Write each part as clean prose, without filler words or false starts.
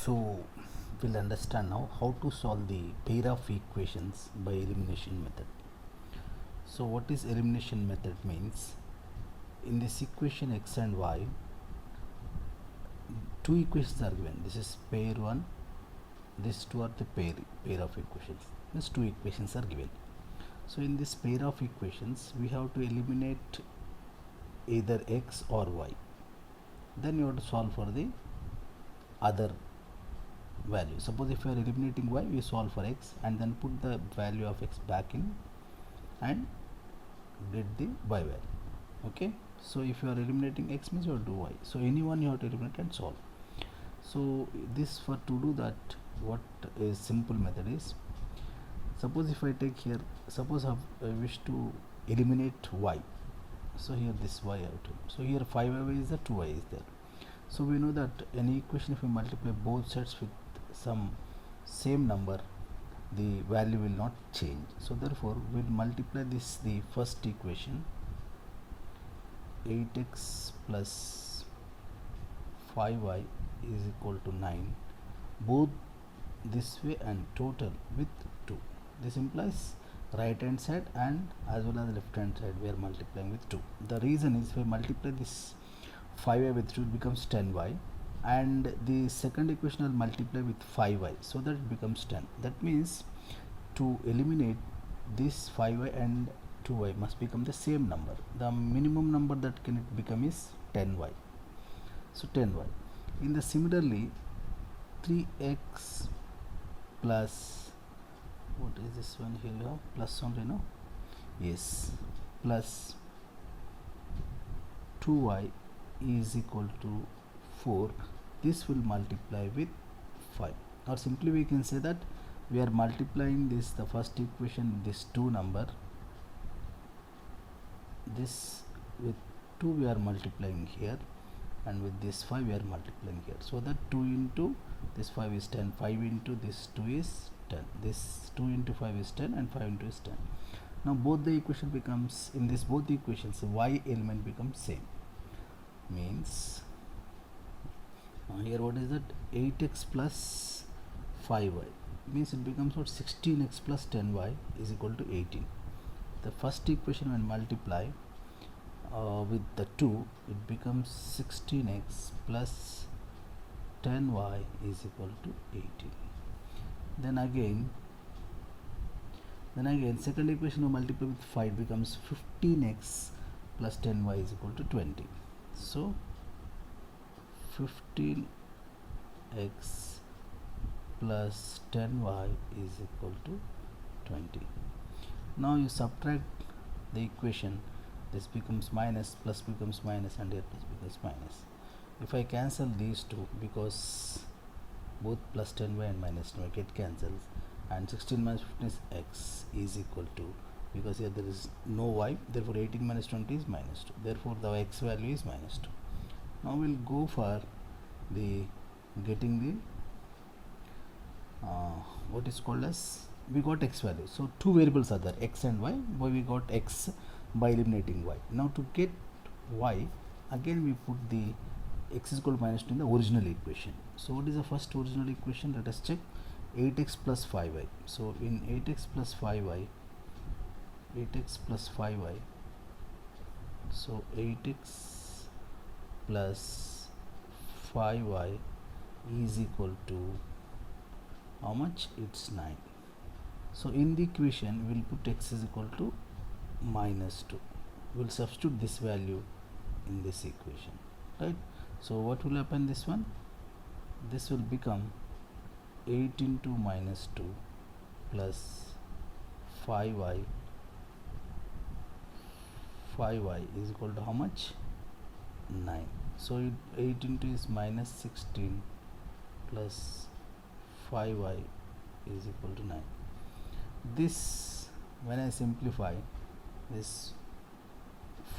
So we'll understand now how to solve the pair of equations by elimination method. So what is elimination method means? In this equation x and y, two equations are given. This is pair 1, these two are the pair of equations. These two equations are given. So in this pair of equations, we have to eliminate either x or y. Then you have to solve for the other value. Suppose if you are eliminating y, we solve for x and then put the value of x back in and get the y value. Okay, so if you are eliminating x means you have to do y, so anyone you have to eliminate and solve. So this, for to do that, what is simple method is, suppose if I take here, suppose I wish to eliminate y, so here this y I have to, so here 5y is there, 2y is there. So we know that any equation, if we multiply both sides with some same number, the value will not change. So therefore we'll multiply this, the first equation 8x plus 5y is equal to 9, both this way and total with 2. This implies right hand side and as well as left hand side we are multiplying with 2. The reason is, if we multiply this 5y with 2, it becomes 10y, and the second equation will multiply with 5y, so that it becomes 10. That means to eliminate this 5y and 2y must become the same number. The minimum number that can it become is 10y. So 10y. In the similarly 3x plus, what is this one here? You have plus only, no? Yes, plus 2y is equal to 4. This will multiply with 5, or simply we can say that we are multiplying this, the first equation, this 2 number, this with 2 we are multiplying here, and with this 5 we are multiplying here, so that 2 into this 5 is 10, 5 into this 2 is 10, this 2 into 5 is 10, and 5 into is 10. Now both the equation becomes, in this both equations y element becomes same, means here what is that, 8x plus 5y means it becomes what, 16x plus 10y is equal to 18. The first equation when multiply with the 2, it becomes 16x plus 10y is equal to 18. Then again second equation we multiply with 5, becomes 15x plus 10y is equal to 20. So 15x plus 10y is equal to 20. Now you subtract the equation, this becomes minus, plus becomes minus, and here plus becomes minus. If I cancel these two, because both plus 10y and minus 10y get cancelled, and 16 minus 15 is x is equal to, because here there is no y, therefore 18 minus 20 is minus 2, therefore the x value is minus 2. Now we'll go for the getting the what is called as, we got x value, so two variables are there, x and y, but we got x by eliminating y. Now to get y, again we put the x is equal to minus 2 in the original equation. So what is the first original equation? Let us check. 8x plus 5y. So in 8x plus 5y, so 8x plus 5y is equal to how much? It's 9. So in the equation we will put x is equal to minus 2. We will substitute this value in this equation, right? So what will happen, this one, this will become 8 into minus 2 plus 5y is equal to how much? 9. So 8 into is minus 16 plus 5y is equal to 9. This, when I simplify this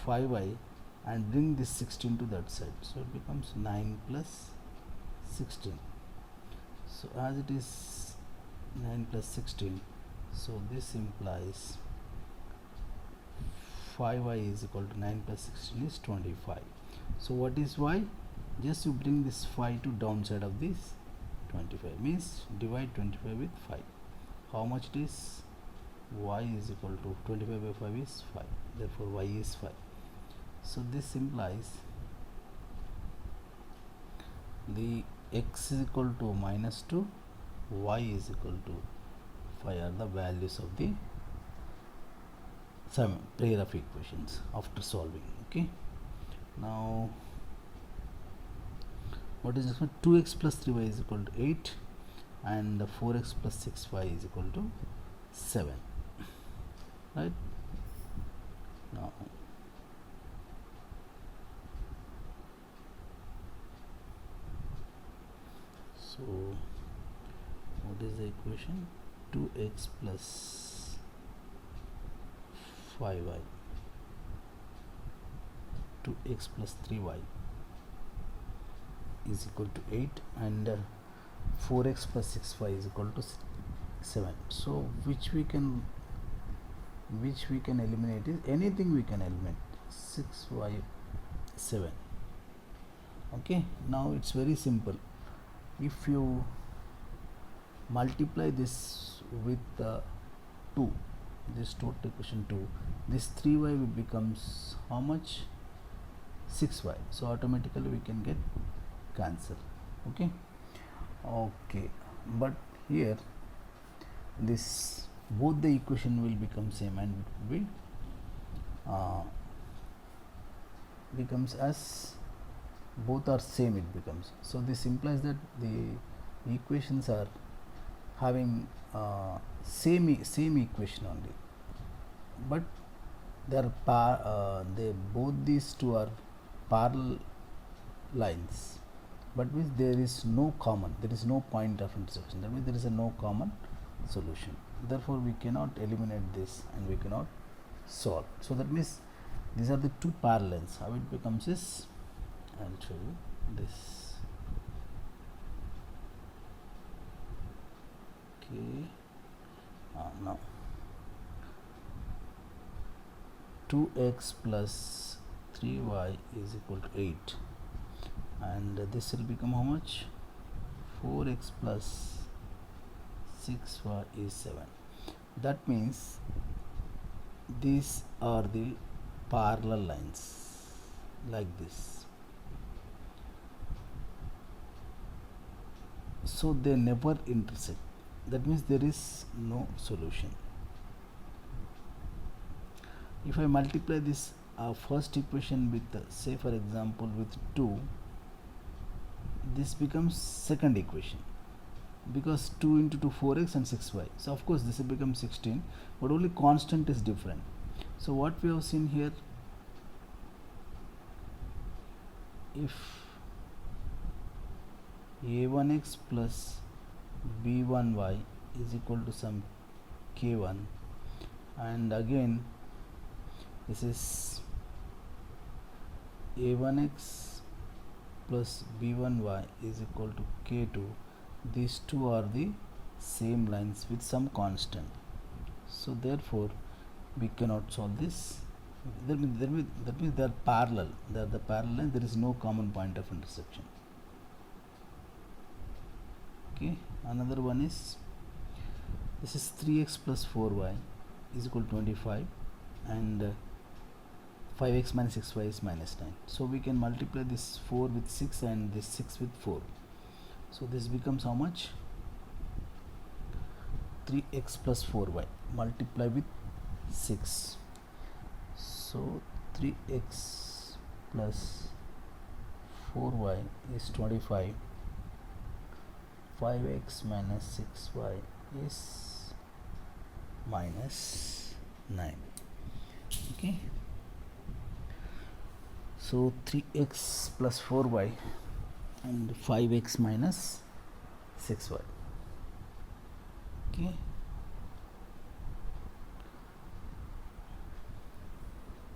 5y and bring this 16 to that side, so it becomes 9 plus 16. So as it is 9 plus 16, so this implies 5y is equal to 9 plus 16 is 25. So what is y? Just you bring this 5 to downside of this 25 means divide 25 with 5. How much it is? Y is equal to 25 by 5 is 5, therefore y is 5. So this implies the x is equal to -2, y is equal to 5 are the values of the some pair of equations after solving. Okay, now what is this one? 2x plus 3y is equal to 8 and 4x plus 6y is equal to 7, right? Now so what is the equation? 2x plus 5y, 2x plus 3y is equal to 8 and 4x plus 6y is equal to 7. So which we can eliminate is anything we can eliminate. 6y 7. Okay, now it's very simple. If you multiply this with 2, this total equation 2, this 3y becomes how much? 6y. So automatically we can get cancel. Okay, but here this both the equation will become same and it will be becomes as both are same, it becomes. So this implies that the equations are having same equation only, but they are they both these two are parallel lines, but means there is no common, there is no point of intersection, that means there is a no common solution, therefore we cannot eliminate this and we cannot solve. So that means these are the two parallels. How it becomes is, I'll show you this. Okay, now 2x plus 3y is equal to 8 and this will become how much? 4x plus 6y is 7. That means these are the parallel lines like this, so they never intersect. That means there is no solution. If I multiply this first equation with say for example with 2, this becomes second equation, because 2 into 2 4x and 6y, so of course this will become 16, but only constant is different. So what we have seen here, if a1x plus b1y is equal to some k1, and again this is a1x plus b1y is equal to k2, these two are the same lines with some constant, so therefore we cannot solve this. That means they are parallel, they are the parallel lines, there is no common point of intersection. Okay, another one is, this is 3x plus 4y is equal to 25 and 5x minus 6y is minus 9. So we can multiply this 4 with 6 and this 6 with 4. So this becomes how much? 3x plus 4y multiply with 6. So 3x plus 4y is 25. 5x minus 6y is minus 9. Okay, so 3x plus 4y and 5x minus 6y. Okay,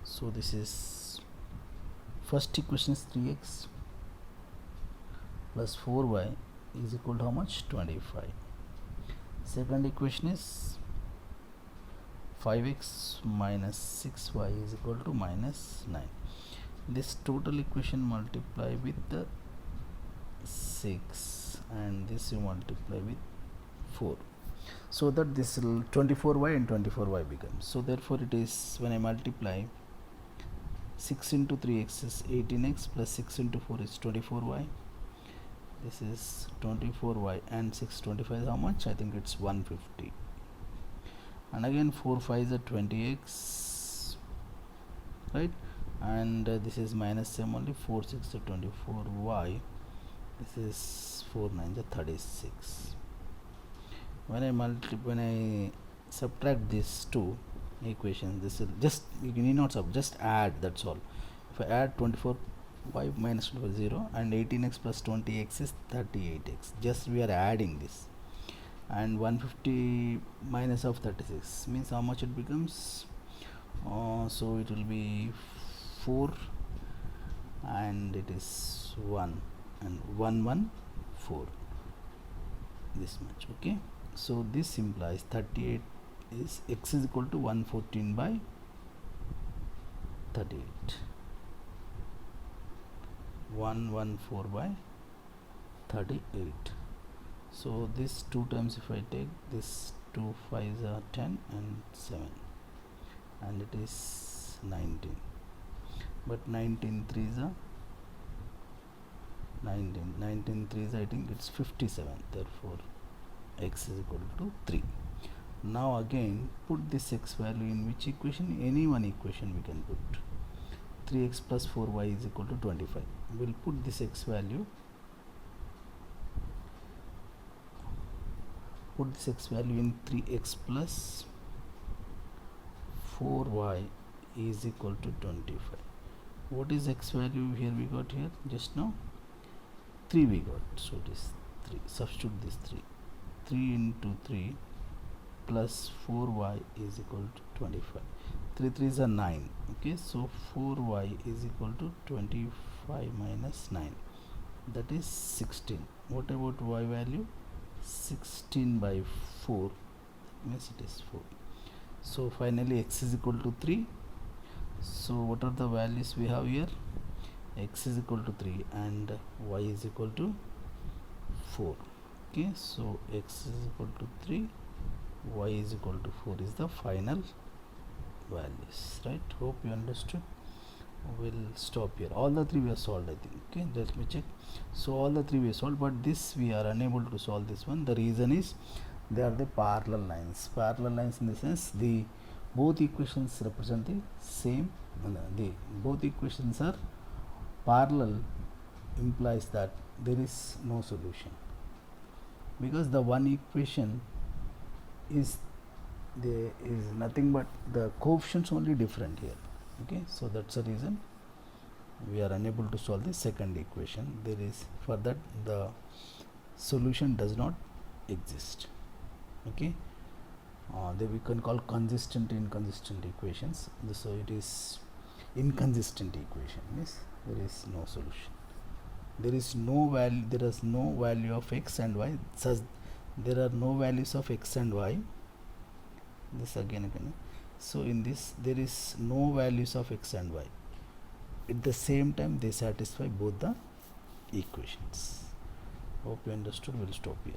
so this is first equation is 3x plus 4y is equal to how much? 25. Second equation is 5x minus 6y is equal to minus 9. This total equation multiply with the 6 and this you multiply with 4, so that this 24y and 24y becomes. So therefore it is, when I multiply 6 into 3x is 18x plus 6 into 4 is 24y. This is 24y and 6 25 is how much? I think it's 150. And again 4 5 is 20x, right? And this is minus same only, 4 6 is 24y. This is 4 9 is 36. When I subtract these two equations, this is just, you need not just add, that's all. If I add 24y minus 24 0 and 18x plus 20x is 38x, just we are adding this, and 150 minus of 36 means how much it becomes? So it will be 4 and it is 1 and 114, this much. Okay, so this implies 38 is x is equal to 114 by 38, 114 by 38. So this 2 times, if I take this 2 5s are 10 and 7, and it is 19, but 19 3s are 19, 19 3s I think it's 57, therefore x is equal to 3. Now again put this x value in which equation? Any one equation we can put. 3x plus 4y is equal to 25. We'll put this x value, put this x value in 3x plus 4y is equal to 25. What is x value here we got here just now? 3 we got, so it is 3. Substitute this 3 into 3 plus 4y is equal to 25. 3 3s are 9. Okay, so 4y is equal to 25 minus 9, that is 16. What about y value? 16 by 4, that means it is 4. So finally x is equal to 3. So what are the values we have here? X is equal to 3 and y is equal to 4. Okay, so x is equal to 3, y is equal to 4 is the final values, right? Hope you understood. We'll stop here. All the three we have solved, I think. Okay, let me check. So all the three we have solved, but this we are unable to solve this one. The reason is they are the parallel lines. Parallel lines in the sense the both equations represent the same. The both equations are parallel, implies that there is no solution, because the one equation is there is nothing but the coefficients only different here. Okay, so that's the reason we are unable to solve the second equation. There is, for that the solution does not exist. Okay, they we can call consistent inconsistent equations. So it is inconsistent equation, means there is no solution. There is no value, there is no value of x and y, such there are no values of x and y. This again. So in this there is no values of x and y. At the same time they satisfy both the equations. Hope you understood. We'll stop here.